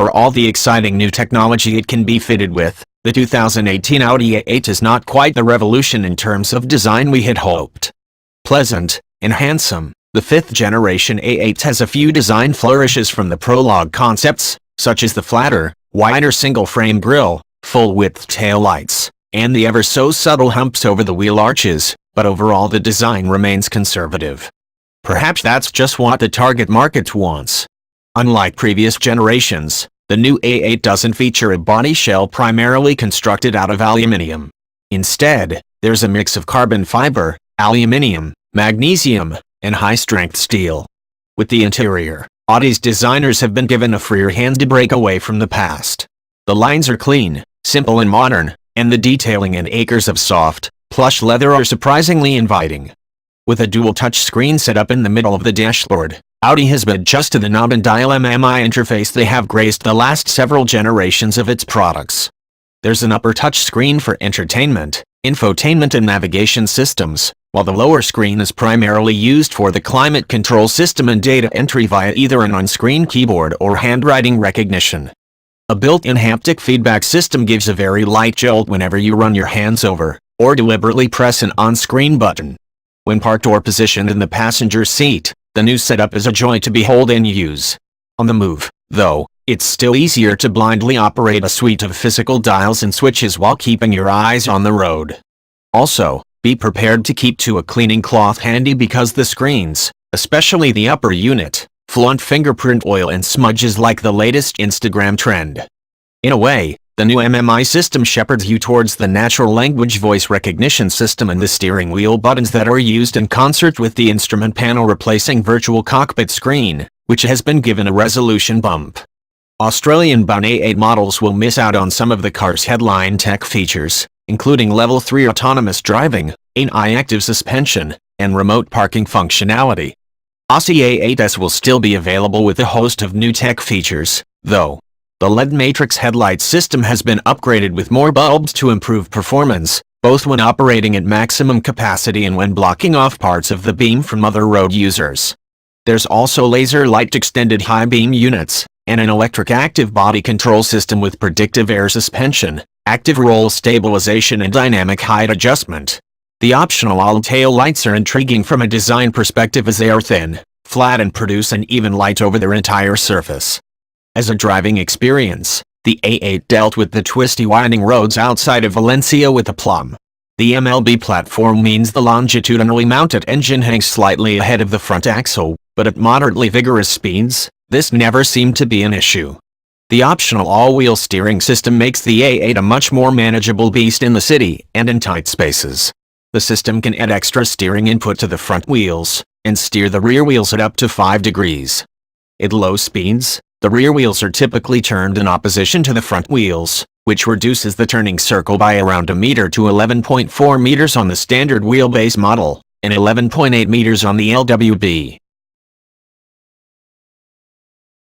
For all the exciting new technology it can be fitted with, the 2018 Audi A8 is not quite the revolution in terms of design we had hoped. Pleasant and handsome, the 5th generation A8 has a few design flourishes from the Prologue concepts, such as the flatter, wider single-frame grille, full-width taillights, and the ever-so-subtle humps over the wheel arches, but overall the design remains conservative. Perhaps that's just what the target market wants. Unlike previous generations, the new A8 doesn't feature a body shell primarily constructed out of aluminium. Instead, there's a mix of carbon fiber, aluminium, magnesium, and high-strength steel. With the interior, Audi's designers have been given a freer hand to break away from the past. The lines are clean, simple and modern, and the detailing and acres of soft, plush leather are surprisingly inviting. With a dual touchscreen set up in the middle of the dashboard, Audi has been just to the knob and dial MMI interface they have graced the last several generations of its products. There's an upper touchscreen for entertainment, infotainment and navigation systems, while the lower screen is primarily used for the climate control system and data entry via either an on-screen keyboard or handwriting recognition. A built-in haptic feedback system gives a very light jolt whenever you run your hands over, or deliberately press an on-screen button. When parked or positioned in the passenger seat, the new setup is a joy to behold and use. On the move, though, it's still easier to blindly operate a suite of physical dials and switches while keeping your eyes on the road. Also, be prepared to keep a cleaning cloth handy because the screens, especially the upper unit, flaunt fingerprint oil and smudges like the latest Instagram trend. In a way, the new MMI system shepherds you towards the natural language voice recognition system and the steering wheel buttons that are used in concert with the instrument panel, replacing virtual cockpit screen, which has been given a resolution bump. Australian-bound A8 models will miss out on some of the car's headline tech features, including Level 3 autonomous driving, AI active suspension, and remote parking functionality. Audi A8s will still be available with a host of new tech features, though. The LED matrix headlight system has been upgraded with more bulbs to improve performance, both when operating at maximum capacity and when blocking off parts of the beam from other road users. There's also laser light extended high beam units, and an electric active body control system with predictive air suspension, active roll stabilization and dynamic height adjustment. The optional all tail lights are intriguing from a design perspective as they are thin, flat and produce an even light over their entire surface. As a driving experience, the A8 dealt with the twisty winding roads outside of Valencia with aplomb. The MLB platform means the longitudinally mounted engine hangs slightly ahead of the front axle, but at moderately vigorous speeds, this never seemed to be an issue. The optional all-wheel steering system makes the A8 a much more manageable beast in the city and in tight spaces. The system can add extra steering input to the front wheels, and steer the rear wheels at up to 5 degrees. At low speeds, the rear wheels are typically turned in opposition to the front wheels, which reduces the turning circle by around a meter to 11.4 meters on the standard wheelbase model, and 11.8 meters on the LWB.